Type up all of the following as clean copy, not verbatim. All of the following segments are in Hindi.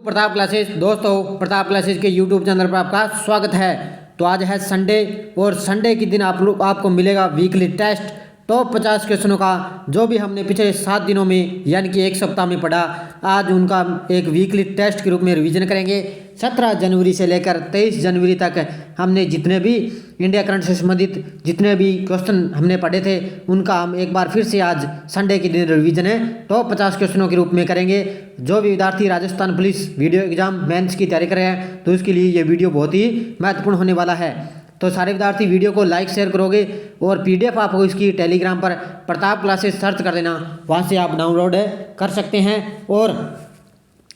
प्रताप क्लासेस दोस्तों, प्रताप क्लासेस के यूट्यूब चैनल पर आपका स्वागत है। तो आज है संडे और संडे के दिन आपको मिलेगा वीकली टेस्ट टॉप 50 क्वेश्चनों का, जो भी हमने पिछले 7 दिनों में यानी कि एक सप्ताह में पढ़ा। आज उनका एक वीकली टेस्ट के रूप में रिवीजन करेंगे। 17 जनवरी से लेकर 23 जनवरी तक हमने जितने भी इंडिया करंट से संबंधित जितने भी क्वेश्चन हमने पढ़े थे, उनका हम एक बार फिर से आज संडे के दिन रिवीजन है टॉप 50 क्वेश्चनों के रूप में करेंगे। जो भी विद्यार्थी Rajasthan police VDO exam mains की तैयारी कर रहे हैं, तो उसके लिए ये वीडियो बहुत ही महत्वपूर्ण होने वाला है। तो सारे विद्यार्थी वीडियो को लाइक शेयर करोगे और पीडीएफ आपको इसकी टेलीग्राम पर प्रताप क्लासेस सर्च कर देना, वहाँ से आप डाउनलोड कर सकते हैं। और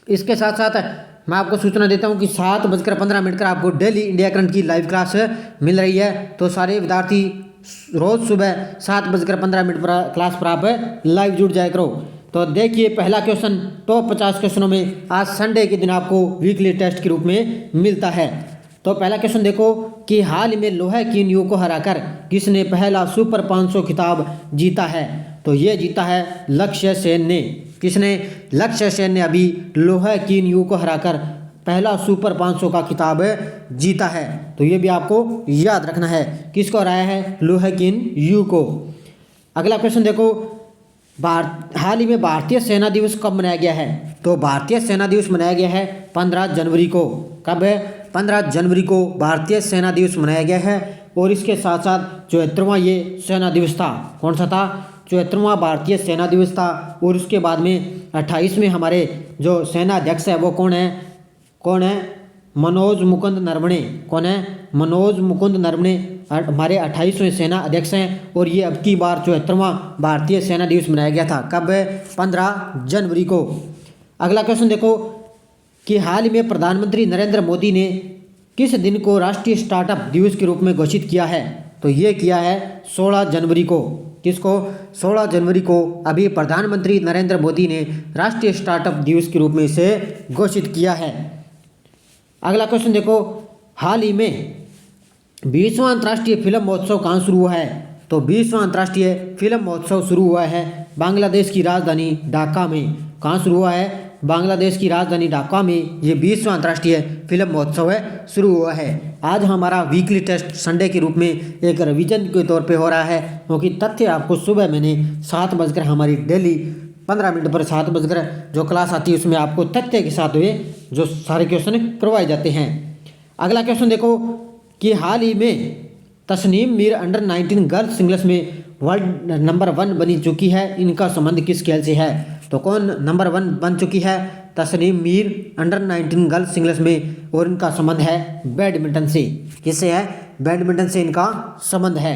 इसके साथ साथ मैं आपको सूचना देता हूँ कि 7:15 पर आपको डेली इंडिया करंट की लाइव क्लास मिल रही है। तो सारे विद्यार्थी रोज़ सुबह 7:15 पर क्लास पर आप लाइव जुड़ जाया करो। तो देखिए, पहला क्वेश्चन टॉप 50 क्वेश्चनों में आज संडे के दिन आपको वीकली टेस्ट के रूप में मिलता है। तो पहला क्वेश्चन देखो कि हाल ही में लोहे की न्यू को हराकर किसने पहला सुपर 500 खिताब जीता है। तो ये जीता है लक्ष्य सेन ने। किसने? लक्ष्य सेन ने अभी लोहे की न्यू को हराकर पहला सुपर 500 का खिताब जीता है। तो ये भी आपको याद रखना है, किसको हराया है? लोहे की न्यू को। अगला क्वेश्चन देखो, हाल ही में भारतीय सेना दिवस कब मनाया गया है। तो भारतीय सेना दिवस मनाया गया है 15 जनवरी को। कब है? 15 जनवरी को भारतीय सेना दिवस मनाया गया है। और इसके साथ साथ 74वां ये सेना दिवस था। कौन सा था? 74वां भारतीय सेना दिवस था। और उसके बाद में 28वें हमारे जो सेना अध्यक्ष है वो कौन है? मनोज मुकुंद नरवणे। कौन है? मनोज मुकुंद नरवणे हमारे 28वें सेना अध्यक्ष हैं। और ये अब की बार 74वां भारतीय सेना दिवस मनाया गया था। कब? 15 जनवरी को। अगला क्वेश्चन देखो कि हाल ही में प्रधानमंत्री नरेंद्र मोदी ने किस दिन को राष्ट्रीय स्टार्टअप दिवस के रूप में घोषित किया है। तो ये किया है 16 जनवरी को। किसको? 16 जनवरी को अभी प्रधानमंत्री नरेंद्र मोदी ने राष्ट्रीय स्टार्टअप दिवस के रूप में इसे घोषित किया है। अगला क्वेश्चन देखो, हाल ही में 20वां अंतर्राष्ट्रीय फिल्म महोत्सव कहाँ शुरू हुआ है। तो 20वां अंतर्राष्ट्रीय फिल्म महोत्सव शुरू हुआ है बांग्लादेश की राजधानी ढाका में। कहाँ शुरू हुआ है? बांग्लादेश की राजधानी ढाका में ये 20वां अंतर्राष्ट्रीय फिल्म महोत्सव शुरू हुआ है। आज हमारा वीकली टेस्ट संडे के रूप में एक रिवीजन के तौर पे हो रहा है, क्योंकि तथ्य आपको सुबह मैंने 7 हमारी डेली 15 मिनट पर 7 जो क्लास आती है उसमें आपको तथ्य के साथ हुए जो सारे क्वेश्चन करवाए जाते हैं। अगला क्वेश्चन देखो कि हाल ही में Tasneem Mir under 19 girls singles में वर्ल्ड नंबर 1 बनी चुकी है। इनका संबंध किस खेल से है। तो कौन नंबर 1 बन चुकी है? Tasneem Mir under 19 girls singles में, और इनका संबंध है बैडमिंटन से। किससे है? बैडमिंटन से इनका संबंध है।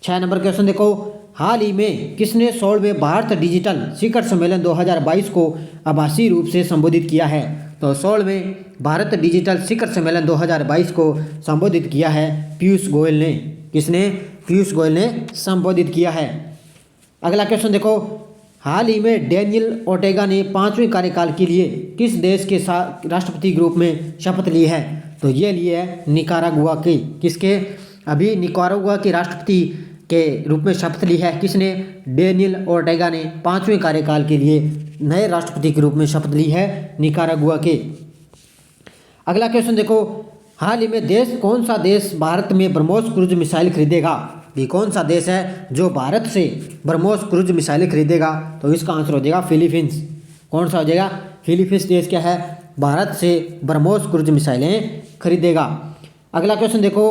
6 नंबर क्वेश्चन देखो, हाल ही में किसने 16वें भारत डिजिटल शिखर सम्मेलन 2022 को आभासी रूप से संबोधित किया है। तो 16वें भारत डिजिटल शिखर सम्मेलन 2022 को संबोधित किया है पीयूष गोयल ने। किसने? पीयूष गोयल ने संबोधित किया है। अगला क्वेश्चन देखो, हाल ही में डेनियल ओर्टेगा ने 5वें कार्यकाल के लिए किस देश के साथ राष्ट्रपति के रूप में शपथ ली है। तो ये लिए है निकारागुआ की। किसके? अभी निकारागुआ के राष्ट्रपति के रूप में शपथ ली है। किसने? डेनियल ओर्टेगा ने 5वें कार्यकाल के लिए नए राष्ट्रपति के रूप में शपथ ली है निकारागुआ के। अगला क्वेश्चन देखो, हाल ही में कौन सा देश भारत में ब्रह्मोस क्रूज मिसाइल खरीदेगा। ये कौन सा देश है जो भारत से ब्रह्मोस क्रूज मिसाइलें खरीदेगा। तो इसका आंसर हो जाएगा फिलीपींस। कौन सा हो जाएगा? फिलीपींस देश क्या है? भारत से ब्रह्मोस क्रूज मिसाइलें खरीदेगा। अगला क्वेश्चन देखो,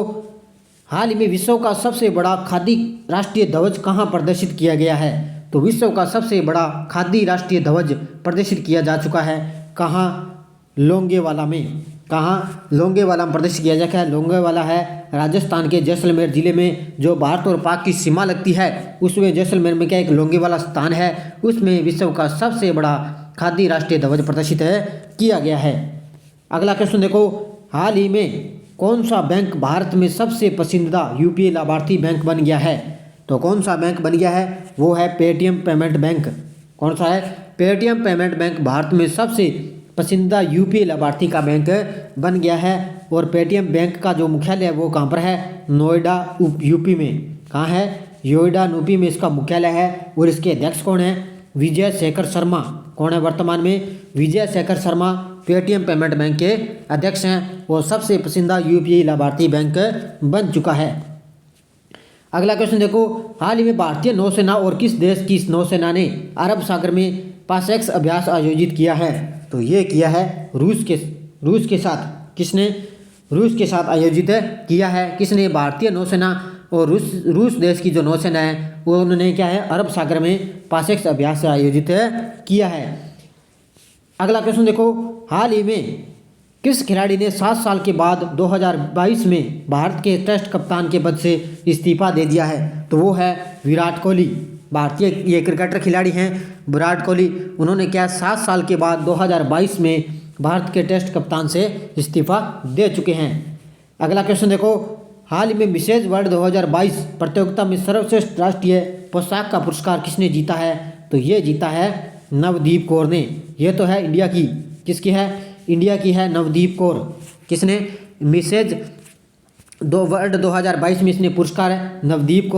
हाल ही में विश्व का सबसे बड़ा खादी राष्ट्रीय ध्वज कहाँ प्रदर्शित किया गया है। तो विश्व का सबसे बड़ा खादी राष्ट्रीय ध्वज प्रदर्शित किया जा चुका है। कहाँ? लोंगेवाला में। कहाँ? लोंगेवाला में प्रदर्शित किया जाता है। लोंगेवाला है राजस्थान के जैसलमेर जिले में, जो भारत और पाक की सीमा लगती है। उसमें जैसलमेर में क्या एक लोंगेवाला स्थान है, उसमें विश्व का सबसे बड़ा खादी राष्ट्रीय ध्वज प्रदर्शित किया गया है। अगला क्वेश्चन देखो, हाल ही में कौन सा बैंक भारत में सबसे पसंदीदा यूपीआई लाभार्थी बैंक बन गया है। तो कौन सा बैंक बन गया है? वो है पेटीएम पेमेंट बैंक। कौन सा है? पेटीएम पेमेंट बैंक भारत में सबसे पसंदीदा यूपीआई लाभार्थी का बैंक बन गया है। और पेटीएम बैंक का जो मुख्यालय है वो कहाँ पर है? नोएडा यूपी में। कहाँ है? नोएडा यूपी में इसका मुख्यालय है। और इसके अध्यक्ष कौन है? विजय शेखर शर्मा। कौन है वर्तमान में? Vijay Shekhar Sharma Paytm payment bank के अध्यक्ष हैं और सबसे पसंदीदा यूपीआई लाभार्थी बैंक बन चुका है। अगला क्वेश्चन देखो, हाल ही में भारतीय नौसेना और किस देश की नौसेना ने अरब सागर में पासएक्स अभ्यास आयोजित किया है? तो ये किया है रूस के साथ। किसने? रूस के साथ आयोजित किया है। किसने? भारतीय नौसेना और रूस देश की जो नौसेना है वो उन्होंने क्या है, अरब सागर में पासएक्स अभ्यास आयोजित किया है। अगला क्वेश्चन देखो, हाल ही में किस खिलाड़ी ने 7 साल के बाद 2022 में भारत के टेस्ट कप्तान के पद से इस्तीफा दे दिया है? तो वो है विराट कोहली। भारतीय ये क्रिकेटर खिलाड़ी हैं विराट कोहली। उन्होंने क्या 7 साल के बाद 2022 में भारत के टेस्ट कप्तान से इस्तीफा दे चुके हैं। अगला क्वेश्चन देखो, हाल ही में मिसेज वर्ल्ड 2022 प्रतियोगिता में सर्वश्रेष्ठ राष्ट्रीय पोशाक का पुरस्कार किसने जीता है? तो ये जीता है नवदीप कौर ने। ये तो है इंडिया की, किसकी है? इंडिया की है नवदीप कौर। किसने? मिसेज वर्ल्ड 2022 में इसने पुरस्कार नवदीप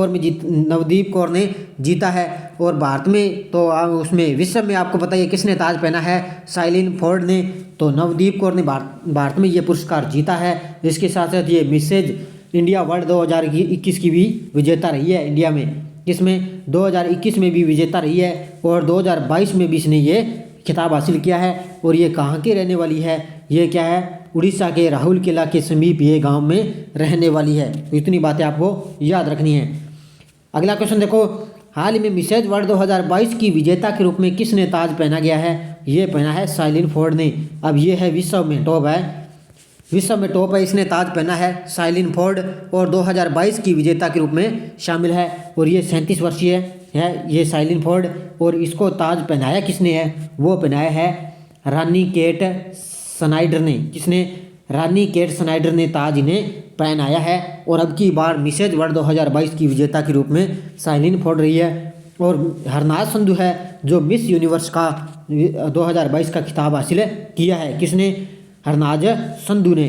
कौर ने जीता है। और भारत में तो उसमें विश्व में आपको पता है किसने ताज पहना है? शाइलिन फोर्ड ने। तो नवदीप कौर ने भारत में ये पुरस्कार जीता है। इसके साथ साथ ये मिसेज इंडिया वर्ल्ड 2021 की भी विजेता रही है इंडिया में। इसमें 2021 में भी विजेता रही है और 2022 में भी इसने ये खिताब हासिल किया है। और ये कहाँ की रहने वाली है? ये क्या है? उड़ीसा के राउरकेला के समीप ये गांव में रहने वाली है। तो इतनी बातें आपको याद रखनी है। अगला क्वेश्चन देखो, हाल ही में मिसेज वर्ल्ड 2022 की विजेता के रूप में किसने ताज पहना गया है? ये पहना है शाइलिन फोर्ड ने। अब ये है विश्व में टॉप है, इसने ताज पहना है शाइलिन फोर्ड और 2022 की विजेता के रूप में शामिल है। और ये 37 वर्षीय है ये शाइलिन फोर्ड। और इसको ताज पहनाया किसने है? वो पहनाया है रानी केट स्नाइडर ने। किसने? रानी केट स्नाइडर ने ताज इन्हें पहनाया है। और अब की बार मिसेज वर्ल्ड 2022 की विजेता के रूप में शाइलिन फोर्ड रही है। और हरनाज संधू है जो मिस यूनिवर्स का 2022 का खिताब हासिल किया है। किसने? हरनाज संधू ने।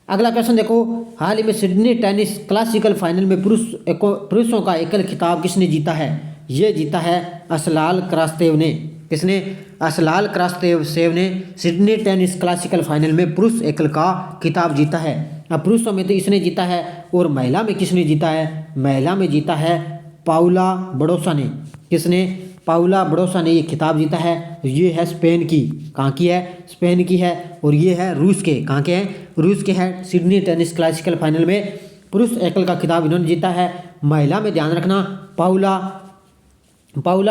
अगला क्वेश्चन देखो, हाल ही में सिडनी टेनिस क्लासिकल फाइनल में पुरुषों का एकल खिताब किसने जीता है? ये जीता है असलाल क्रास्तेव ने। किसने? असलाल क्रास्तेव ने सिडनी टेनिस क्लासिकल फाइनल में पुरुष एकल का खिताब जीता है। अब पुरुषों में तो इसने जीता है और महिला में किसने जीता है? महिला में जीता है पाउला बड़ोसा ने। किसने? पाउला बड़ोसा ने ये खिताब जीता है। ये है स्पेन की। कहाँ की है? स्पेन की है। और ये है रूस के। कहाँ के हैं? रूस के हैं। सिडनी टेनिस क्लासिकल फाइनल में पुरुष एकल का खिताब इन्होंने जीता है। महिला में ध्यान रखना पाउला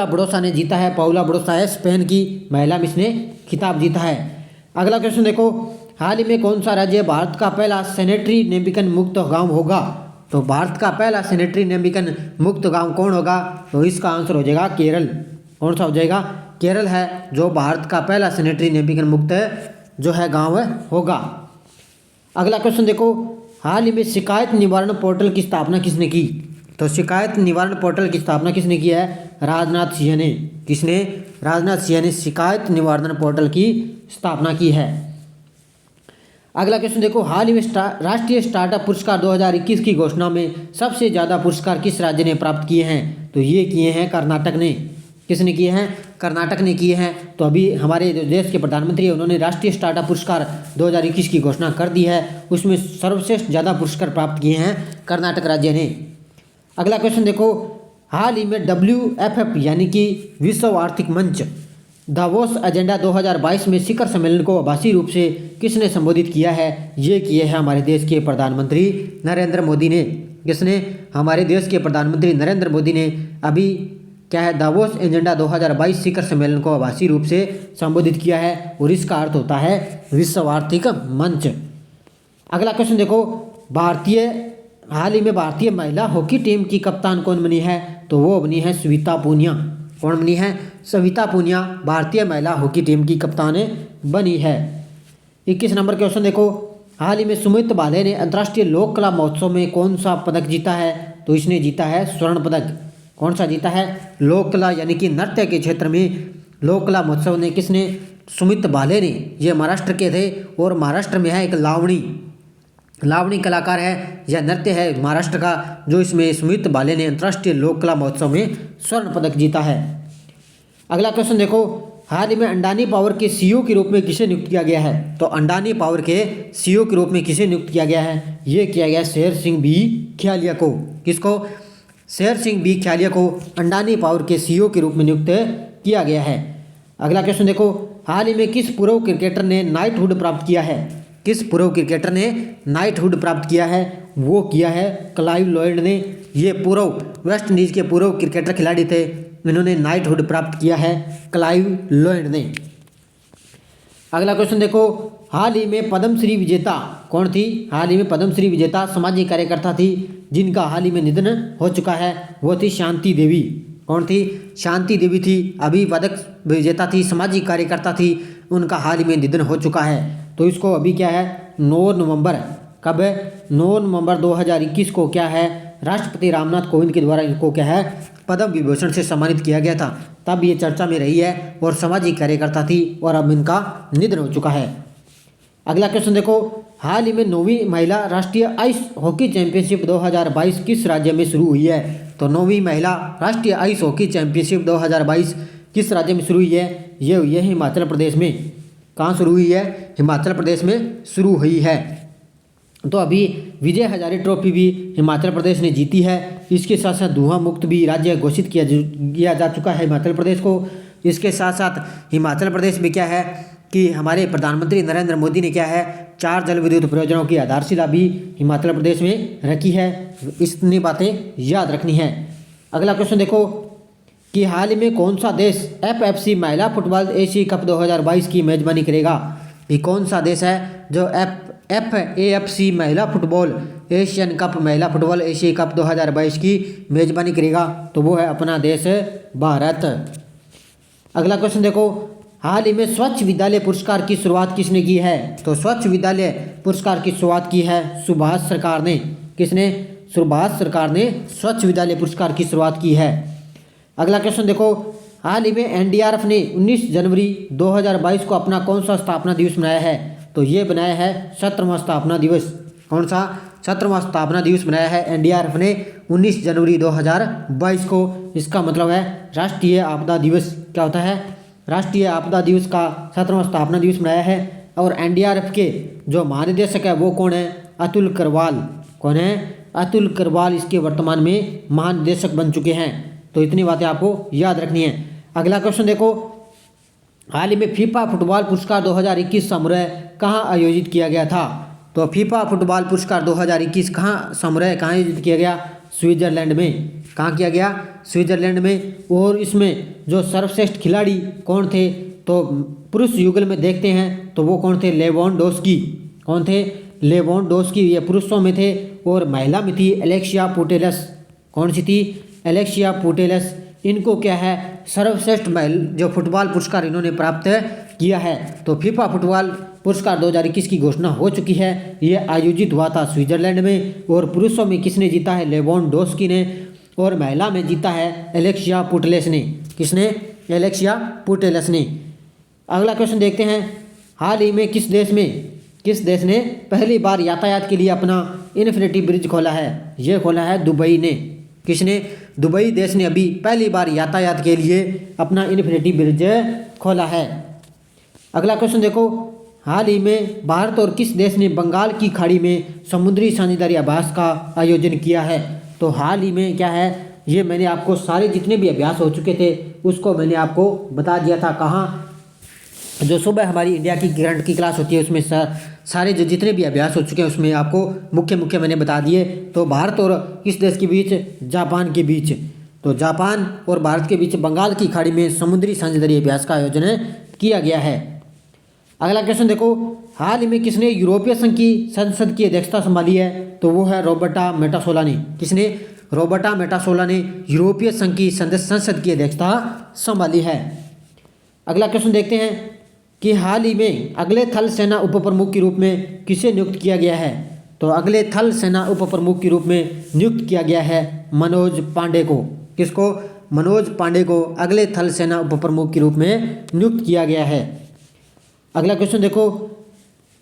बड़ोसा ने जीता है। पाउला बड़ोसा है स्पेन की। महिला में इसने खिताब जीता है। अगला क्वेश्चन देखो, हाल ही में कौन सा राज्य भारत का पहला सैनिटरी नैपकिन मुक्त गाँव होगा? तो भारत का पहला सैनिटरी नैपकिन मुक्त गांव कौन होगा? तो इसका आंसर हो जाएगा केरल। कौन सा हो जाएगा? केरल है जो भारत का पहला सैनिटरी नैपकिन मुक्त जो है गांव होगा। अगला क्वेश्चन देखो, हाल ही में शिकायत निवारण पोर्टल की स्थापना किसने की? तो शिकायत निवारण पोर्टल की स्थापना किसने की है? राजनाथ सिंह ने। किसने? राजनाथ सिंह ने शिकायत निवारण पोर्टल की स्थापना की है। अगला क्वेश्चन देखो, हाल ही में राष्ट्रीय स्टार्टअप पुरस्कार 2021 की घोषणा में सबसे ज़्यादा पुरस्कार किस राज्य ने प्राप्त किए हैं? तो ये किए हैं कर्नाटक ने। किसने किए हैं? कर्नाटक ने किए हैं। तो अभी हमारे जो देश के प्रधानमंत्री हैं उन्होंने राष्ट्रीय स्टार्टअप पुरस्कार 2021 की घोषणा कर दी है। उसमें सर्वश्रेष्ठ ज़्यादा पुरस्कार प्राप्त किए हैं कर्नाटक राज्य ने। अगला क्वेश्चन देखो, हाल ही में WFF यानी कि विश्व आर्थिक मंच दावोस एजेंडा 2022 में शिखर सम्मेलन को आभासी रूप से किसने संबोधित किया है? ये किए हैं हमारे देश के प्रधानमंत्री नरेंद्र मोदी ने। किसने? हमारे देश के प्रधानमंत्री नरेंद्र मोदी ने अभी क्या है दावोस एजेंडा 2022 शिखर सम्मेलन को आभासी रूप से संबोधित किया है। और इसका अर्थ होता है विश्व आर्थिक मंच। अगला क्वेश्चन देखो, हाल ही में भारतीय महिला हॉकी टीम की कप्तान कौन बनी है? तो वो बनी है सविता पूनिया। कौन बनी है? सविता पूनिया भारतीय महिला हॉकी टीम की कप्तान बनी है। 21 नंबर क्वेश्चन देखो, हाल ही में सुमित भाले ने अंतर्राष्ट्रीय लोक कला महोत्सव में कौन सा पदक जीता है? तो इसने जीता है स्वर्ण पदक। कौन सा जीता है? लोक कला यानी कि नृत्य के क्षेत्र में लोक कला महोत्सव ने किसने? सुमित भाले ने। ये महाराष्ट्र के थे और महाराष्ट्र में है एक लावणी कलाकार है। यह नृत्य है महाराष्ट्र का जो इसमें सुमित भाले ने अंतर्राष्ट्रीय लोक कला महोत्सव में स्वर्ण पदक जीता है। अगला क्वेश्चन देखो, हाल ही में अडानी पावर के सीईओ के रूप में किसे नियुक्त किया गया है? तो अडानी पावर के सीईओ के रूप में किसे नियुक्त किया गया है? ये किया गया शेर सिंह बी ख्यालिया को। किसको? शेर सिंह बी ख्यालिया को अडानी पावर के सीईओ के रूप में नियुक्त किया गया है। अगला क्वेश्चन देखो, हाल ही में किस पूर्व क्रिकेटर ने नाइटहुड प्राप्त किया है? किस पूर्व क्रिकेटर ने नाइटहुड प्राप्त किया है? वो किया है क्लाइव लॉयड ने। ये पूर्व वेस्ट इंडीज के पूर्व क्रिकेटर खिलाड़ी थे, इन्होंने नाइटहुड प्राप्त किया है क्लाइव लॉयड ने। अगला क्वेश्चन देखो, हाल ही में पद्मश्री विजेता कौन थी? हाल ही में पद्मश्री विजेता सामाजिक कार्यकर्ता थी जिनका हाल ही में निधन हो चुका है, वो थी शांति देवी। कौन थी? शांति देवी थी, अभी पदक विजेता थी, सामाजिक कार्यकर्ता थी, उनका हाल ही में निधन हो चुका है। तो इसको अभी क्या है 9 नवंबर, कब है 9 नवंबर 2021 को क्या है राष्ट्रपति रामनाथ कोविंद के द्वारा इनको क्या है पद्म विभूषण से सम्मानित किया गया था। तब ये चर्चा में रही है और सामाजिक कार्यकर्ता थी और अब इनका निधन हो चुका है। अगला क्वेश्चन देखो, हाल ही में 9वीं महिला राष्ट्रीय आइस हॉकी चैंपियनशिप 2022 किस राज्य में शुरू हुई है? तो 9वीं महिला राष्ट्रीय आइस हॉकी चैंपियनशिप 2022 किस राज्य में शुरू हुई है? ये हुई है हिमाचल प्रदेश में। कहाँ शुरू हुई है? हिमाचल प्रदेश में शुरू हुई है। तो अभी विजय हजारे ट्रॉफी भी हिमाचल प्रदेश ने जीती है। इसके साथ साथ धुआं मुक्त भी राज्य घोषित किया जा चुका है हिमाचल प्रदेश को। इसके साथ साथ हिमाचल प्रदेश में क्या है कि हमारे प्रधानमंत्री नरेंद्र मोदी ने क्या है 4 जल विद्युत परियोजनाओं की आधारशिला भी हिमाचल प्रदेश में रखी है। इतनी बातें याद रखनी है। अगला क्वेश्चन देखो कि हाल ही में कौन सा देश FFC महिला फुटबॉल एशिया कप 2022 की मेजबानी करेगा? ये कौन सा देश है जो FAFC महिला फुटबॉल एशियन कप महिला फुटबॉल एशिया कप 2022 की मेजबानी करेगा? तो वो है अपना देश भारत। अगला क्वेश्चन देखो, हाल ही में स्वच्छ विद्यालय पुरस्कार की शुरुआत किसने की है? तो स्वच्छ विद्यालय पुरस्कार की शुरुआत की है सुभाष सरकार ने। किसने? सुभाष सरकार ने स्वच्छ विद्यालय पुरस्कार की शुरुआत की है। अगला क्वेश्चन देखो, हाल ही में NDRF ने 19 जनवरी 2022 को अपना कौन सा स्थापना दिवस मनाया है? तो ये बनाया है 17वां स्थापना दिवस। कौन सा? 17वां स्थापना दिवस बनाया है NDRF ने 19 जनवरी 2022 को। इसका मतलब है राष्ट्रीय आपदा दिवस। क्या होता है? राष्ट्रीय आपदा दिवस का 17वां स्थापना दिवस बनाया है। और NDRF के जो महानिदेशक है वो कौन है? अतुल करवाल। कौन है? अतुल करवाल इसके वर्तमान में महानिदेशक बन चुके हैं। तो इतनी बातें आपको याद रखनी है। अगला क्वेश्चन देखो, हाल ही में फीफा फुटबॉल पुरस्कार 2021 समारोह कहाँ आयोजित किया गया था? तो फीफा फुटबॉल पुरस्कार 2021 कहाँ आयोजित किया गया? स्विट्जरलैंड में। कहाँ किया गया? स्विट्जरलैंड में। और इसमें जो सर्वश्रेष्ठ खिलाड़ी कौन थे? तो पुरुष युगल में देखते हैं तो वो कौन थे? लेवांडोव्स्की। कौन थे? लेवांडोव्स्की, ये पुरुषों में थे। और महिला में थी एलेक्सिया पुटेलस। कौन सी थी? Alexia Putellas. इनको क्या है सर्वश्रेष्ठ जो फुटबॉल पुरस्कार इन्होंने प्राप्त किया है। तो फीफा फुटबॉल पुरस्कार 2021 की घोषणा हो चुकी है। ये आयोजित हुआ था स्विट्जरलैंड में। और पुरुषों में किसने जीता है? लेवांडोव्स्की ने। और महिला में जीता है एलेक्सिया पुटेलस ने। किसने? एलेक्सिया पुटेलस ने। अगला क्वेश्चन देखते हैं, हाल ही में किस देश ने पहली बार यातायात के लिए अपना इन्फिनिटी ब्रिज खोला है? ये खोला है दुबई ने। किसने? दुबई देश ने अभी पहली बार यातायात के लिए अपना इन्फिनिटी ब्रिज खोला है। अगला क्वेश्चन देखो, हाल ही में भारत और किस देश ने बंगाल की खाड़ी में समुद्री साझेदारी अभ्यास का आयोजन किया है? तो हाल ही में क्या है, ये मैंने आपको सारे जितने भी अभ्यास हो चुके थे उसको मैंने आपको बता दिया था। कहाँ? जो सुबह हमारी इंडिया की करंट की क्लास होती है उसमें सारे जो जितने भी अभ्यास हो चुके हैं उसमें आपको मुख्य मैंने बता दिए। तो भारत और किस देश के बीच? जापान के बीच। तो जापान और भारत के बीच बंगाल की खाड़ी में समुद्री साझेदारी अभ्यास का आयोजन किया गया है। अगला क्वेश्चन देखो, हाल ही में किसने यूरोपीय संघ की संसद की अध्यक्षता संभाली है? तो वो है रॉबर्टा मेटासोला ने। किसने? रॉबर्टा मेटासोला ने यूरोपीय संघ की संसद की अध्यक्षता संभाली है। अगला क्वेश्चन देखते हैं कि हाल ही में अगले थल सेना उप प्रमुख के रूप में किसे नियुक्त किया गया है? तो अगले थल सेना उप प्रमुख के रूप में नियुक्त किया गया है मनोज पांडे को। किसको? मनोज पांडे को अगले थल सेना उप प्रमुख के रूप में नियुक्त किया गया है। अगला क्वेश्चन देखो,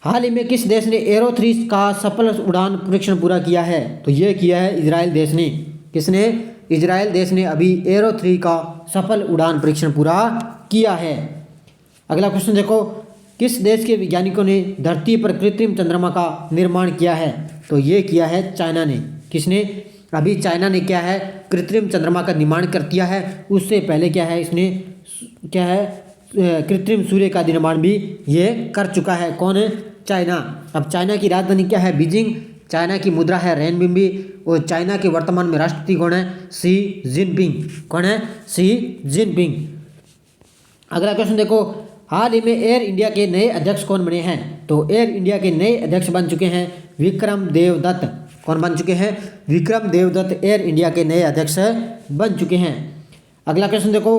हाल ही में किस देश ने एरो 3 का सफल उड़ान परीक्षण पूरा किया है? तो ये किया है इजराइल देश ने। किसने? इजराइल देश ने अभी एरो 3 का सफल उड़ान परीक्षण पूरा किया है। अगला क्वेश्चन देखो, किस देश के वैज्ञानिकों ने धरती पर कृत्रिम चंद्रमा का निर्माण किया है? तो ये किया है चाइना ने। किसने? अभी चाइना ने क्या है, कृत्रिम चंद्रमा का निर्माण कर दिया है। उससे पहले क्या है, इसने क्या है, कृत्रिम सूर्य का निर्माण भी ये कर चुका है। कौन है? चाइना। अब चाइना की राजधानी क्या है? बीजिंग। चाइना की मुद्रा है रेनबिंबी और चाइना के वर्तमान में राष्ट्रपति कौन है? Xi Jinping. कौन है? Xi Jinping. अगला क्वेश्चन देखो, हाल ही में एयर इंडिया के नए अध्यक्ष कौन बने हैं? तो एयर इंडिया के नए अध्यक्ष बन चुके हैं विक्रम देवदत्त। कौन बन चुके हैं? विक्रम देवदत्त एयर इंडिया के नए अध्यक्ष बन चुके हैं। अगला क्वेश्चन देखो,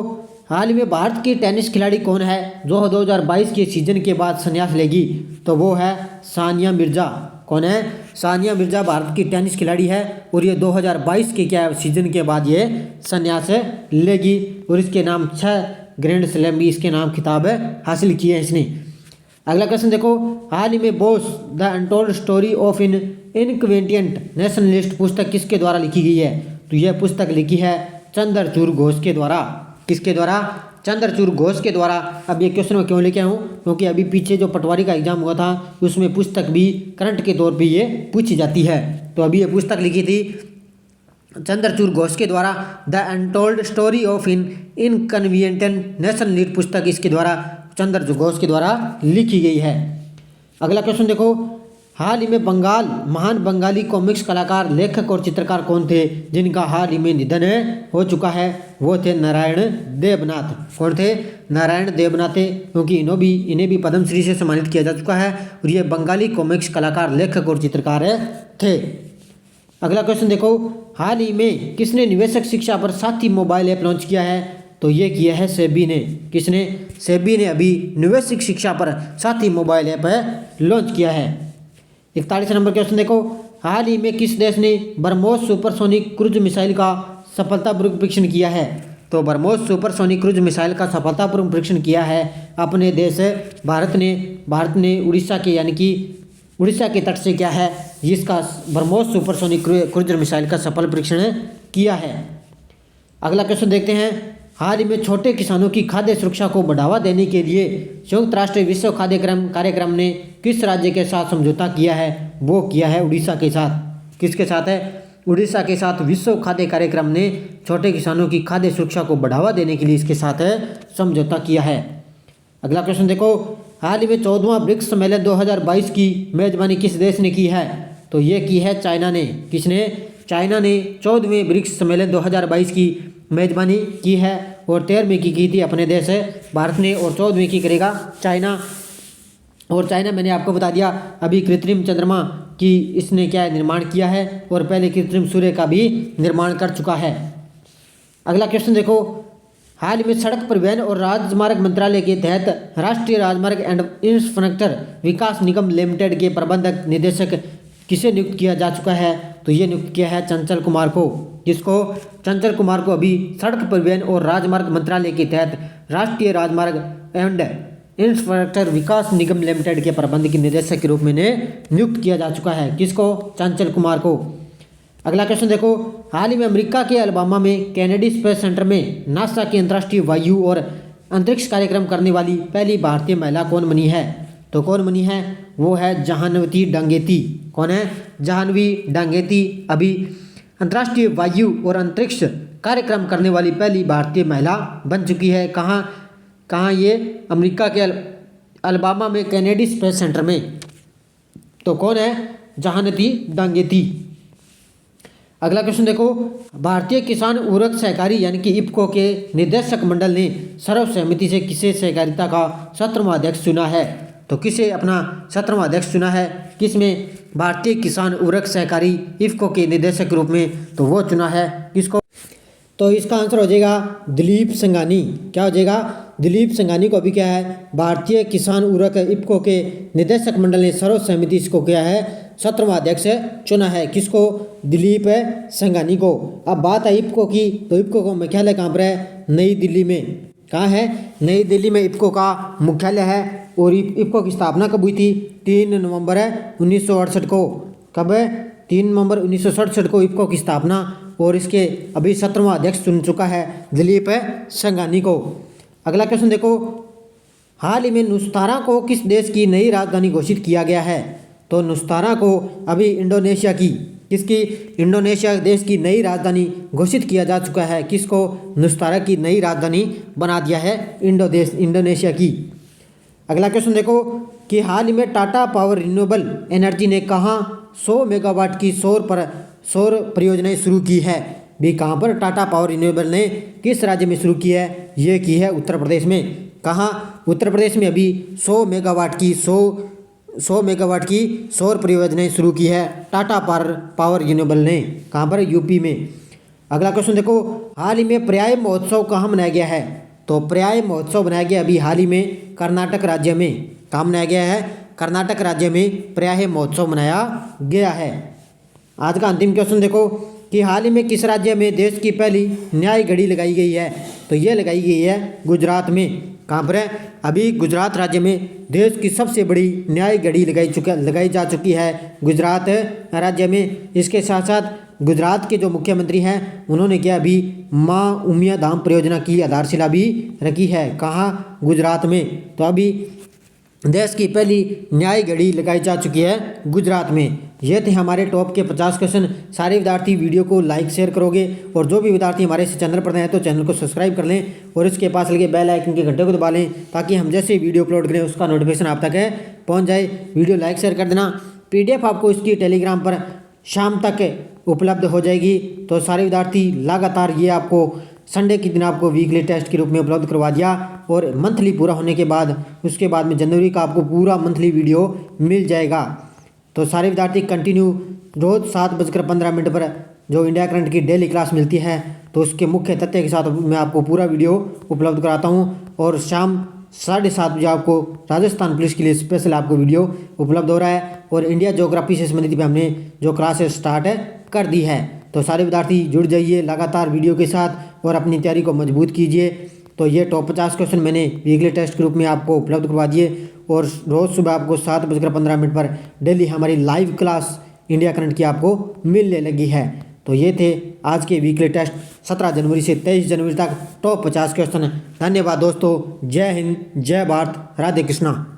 हाल ही में भारत की टेनिस खिलाड़ी कौन है जो 2022 के सीजन के बाद संन्यास लेगी? तो वो है सानिया मिर्जा। कौन है? सानिया मिर्जा भारत की टेनिस खिलाड़ी है और ये 2022 के क्या सीजन के बाद ये संन्यास लेगी और इसके नाम 6 ग्रैंड स्लैम भी इसके नाम खिताब हासिल किए हैं इसने। अगला क्वेश्चन देखो, हाल ही में Bose the untold story of in inconvenient nationalist पुस्तक किसके द्वारा लिखी गई है? तो यह पुस्तक लिखी है चंद्रचूड़ घोष के द्वारा। किसके द्वारा? चंद्रचूड़ घोष के द्वारा। अब ये क्वेश्चन मैं क्यों लेके आया हूँ? क्योंकि अभी पीछे जो पटवारी का एग्जाम हुआ था उसमें पुस्तक भी करंट के तौर पे ये पूछी जाती है। तो अभी ये पुस्तक लिखी थी चंद्रचूड़ घोष के द्वारा, the untold story of in inconvenient nation lead पुस्तक इसके द्वारा चंद्रचूड़ घोष के द्वारा लिखी गई है। अगला क्वेश्चन देखो, हाल ही में महान बंगाली कॉमिक्स कलाकार, लेखक और चित्रकार कौन थे जिनका हाल ही में निधन हो चुका है? वो थे नारायण देवनाथ। कौन थे? नारायण देवनाथ थे, क्योंकि इन्हें भी पद्मश्री से सम्मानित किया जा चुका है और ये बंगाली कॉमिक्स कलाकार, लेखक और चित्रकार थे। अगला क्वेश्चन देखो, हाल ही में किसने निवेशक शिक्षा पर साथी मोबाइल ऐप लॉन्च किया है? तो ये किया है सेबी ने। किसने? सेबी ने अभी निवेशक शिक्षा पर साथी मोबाइल ऐप लॉन्च किया है। 41 नंबर क्वेश्चन देखो, हाल ही में किस देश ने ब्रह्मोस सुपरसोनिक क्रूज मिसाइल का सफलतापूर्वक परीक्षण किया है? तो ब्रह्मोस सुपरसोनिक क्रूज मिसाइल का सफलतापूर्वक परीक्षण किया है अपने देश भारत ने उड़ीसा के यानी कि उड़ीसा के तट से क्या है, जिसका ब्रह्मोस सुपरसोनिक क्रूजर मिसाइल का सफल परीक्षण किया है। अगला क्वेश्चन देखते हैं, हाल ही में छोटे किसानों की खाद्य सुरक्षा को बढ़ावा देने के लिए संयुक्त राष्ट्र विश्व खाद्य कार्यक्रम ने किस राज्य के साथ समझौता किया है? वो किया है उड़ीसा के साथ। किसके साथ है? उड़ीसा के साथ विश्व खाद्य कार्यक्रम ने छोटे किसानों की खाद्य सुरक्षा को बढ़ावा देने के लिए इसके साथ समझौता किया है। अगला क्वेश्चन देखो, हाल ही में 14वां ब्रिक्स सम्मेलन 2022 की मेजबानी किस देश ने की है? तो ये की है चाइना ने। किसने? चाइना ने 14वें ब्रिक्स सम्मेलन 2022 की मेजबानी की है और 13वीं की थी अपने देश भारत ने और 14वीं की करेगा चाइना। और चाइना मैंने आपको बता दिया अभी कृत्रिम चंद्रमा की इसने क्या है निर्माण किया है और पहले कृत्रिम सूर्य का भी निर्माण कर चुका है। अगला क्वेश्चन देखो, हाल ही में सड़क परिवहन और राजमार्ग मंत्रालय के तहत राष्ट्रीय राजमार्ग and infrastructure Vikas Nigam limited के प्रबंधक निदेशक किसे नियुक्त किया जा चुका है? तो ये नियुक्त किया है चंचल कुमार को। जिसको? चंचल कुमार को अभी सड़क परिवहन और राजमार्ग मंत्रालय के तहत राष्ट्रीय राजमार्ग and infrastructure Vikas Nigam limited के प्रबंधक निदेशक के रूप में नियुक्त किया जा चुका है। किसको? चंचल कुमार को। अगला क्वेश्चन देखो, हाल ही में अमेरिका के अलाबामा में कैनेडी स्पेस सेंटर में नासा के अंतर्राष्ट्रीय वायु और अंतरिक्ष कार्यक्रम करने वाली पहली भारतीय महिला कौन बनी है? तो कौन बनी है? वो है जाह्नवी डांगेती। कौन है? जाह्नवी डांगेती अभी अंतर्राष्ट्रीय वायु और अंतरिक्ष कार्यक्रम करने वाली पहली भारतीय महिला बन चुकी है। कहाँ ये? अमेरिका के अलाबामा में कैनेडी स्पेस सेंटर में। तो कौन है? जाह्नवी डांगेती। अगला क्वेश्चन देखो, भारतीय किसान उर्वरक सहकारी यानी कि इफ्को के निदेशक मंडल ने सर्वसहमति से किसे सहकारिता का 17वां अध्यक्ष चुना है? तो किसे अपना 17वां अध्यक्ष चुना है? किसमें? भारतीय किसान उर्वरक सहकारी इफ्को के निदेशक के रूप में। तो वो चुना है किसको? तो इसका आंसर हो जाएगा दिलीप संघानी। क्या हो जाएगा? दिलीप संघानी को अभी क्या है भारतीय किसान उर्वरक इफ्को के निदेशक मंडल ने सर्वसहमति इसको क्या है 17वां अध्यक्ष चुना है। किसको? दिलीप संघानी को। अब बात है इफ्को की, तो इफ्को का मुख्यालय कहाँ पर है? नई दिल्ली में। कहाँ है? नई दिल्ली में इफ्को का मुख्यालय है। और इफ्को की स्थापना कब हुई थी? 3 नवंबर 1968 को। कब है? 3 नवंबर 1967 को इफ्को की स्थापना। और इसके अभी 17वां अध्यक्ष चुन चुका है दिलीप संघानी को। अगला क्वेश्चन देखो, हाल ही में नुस्तारा को किस देश की नई राजधानी घोषित किया गया है? तो नुस्तारा को अभी इंडोनेशिया की इंडोनेशिया देश की नई राजधानी घोषित किया जा चुका है। किसको नुस्तारा की नई राजधानी बना दिया है? इंडोनेशिया की। अगला क्वेश्चन देखो कि हाल ही में टाटा पावर रिन्यूएबल एनर्जी ने कहाँ 100 मेगावाट की सौर परियोजनाएं शुरू की है? भी कहाँ पर टाटा पावर रिन्यूएबल ने किस राज्य में शुरू की है? ये की है उत्तर प्रदेश में। कहाँ? उत्तर प्रदेश में अभी 100 मेगावाट की सौर परियोजनाएं शुरू की है टाटा पावर रिन्यूएबल ने। कहाँ पर? यूपी में। अगला क्वेश्चन देखो, हाल ही में पर्याय महोत्सव कहाँ मनाया गया है? तो पर्याय महोत्सव बनाया गया अभी हाल ही में कर्नाटक राज्य में। कहाँ मनाया गया है? कर्नाटक राज्य में पर्याय महोत्सव मनाया गया है। आज का अंतिम क्वेश्चन देखो कि हाल ही में किस राज्य में देश की पहली न्याय घड़ी लगाई गई है? तो ये लगाई गई है गुजरात में। कहाँ पर है? अभी गुजरात राज्य में देश की सबसे बड़ी न्याय घड़ी लगाई जा चुकी है गुजरात राज्य में। इसके साथ साथ गुजरात के जो मुख्यमंत्री हैं उन्होंने क्या अभी माँ उमिया धाम परियोजना की आधारशिला भी रखी है। कहाँ? गुजरात में। तो अभी देश की पहली न्याय घड़ी लगाई जा चुकी है गुजरात में। ये थे हमारे टॉप के 50 क्वेश्चन। सारे विद्यार्थी वीडियो को लाइक शेयर करोगे और जो भी विद्यार्थी हमारे इस चैनल पर नए हैं तो चैनल को सब्सक्राइब कर लें और इसके पास लगे बेल आइकन के घंटे को दबा लें ताकि हम जैसे वीडियो अपलोड करें उसका नोटिफिकेशन आप तक पहुंच जाए। वीडियो लाइक शेयर कर देना। PDF आपको इसकी टेलीग्राम पर शाम तक उपलब्ध हो जाएगी। तो सारे विद्यार्थी लगातार ये आपको संडे के दिन आपको वीकली टेस्ट के रूप में उपलब्ध करवा दिया और मंथली पूरा होने के बाद उसके बाद में जनवरी का आपको पूरा मंथली वीडियो मिल जाएगा। तो सारे विद्यार्थी कंटिन्यू रोज़ 7:15 पर जो इंडिया करंट की डेली क्लास मिलती है तो उसके मुख्य तथ्य के साथ मैं आपको पूरा वीडियो उपलब्ध कराता हूँ और शाम 7:30 बजे आपको राजस्थान पुलिस के लिए स्पेशल आपको वीडियो उपलब्ध हो रहा है और इंडिया ज्योग्राफी से संबंधित भी हमने जो क्लासेस स्टार्ट कर दी है। तो सारे विद्यार्थी जुड़ जाइए लगातार वीडियो के साथ और अपनी तैयारी को मजबूत कीजिए। तो ये टॉप 50 क्वेश्चन मैंने वीकली टेस्ट के रूप में आपको उपलब्ध करवा दिए और रोज़ सुबह आपको 7:15 पर डेली हमारी लाइव क्लास इंडिया करंट की आपको मिलने लगी है। तो ये थे आज के वीकली टेस्ट 17 जनवरी से 23 जनवरी तक टॉप 50 क्वेश्चन। धन्यवाद दोस्तों। जय हिंद, जय भारत, राधे कृष्णा।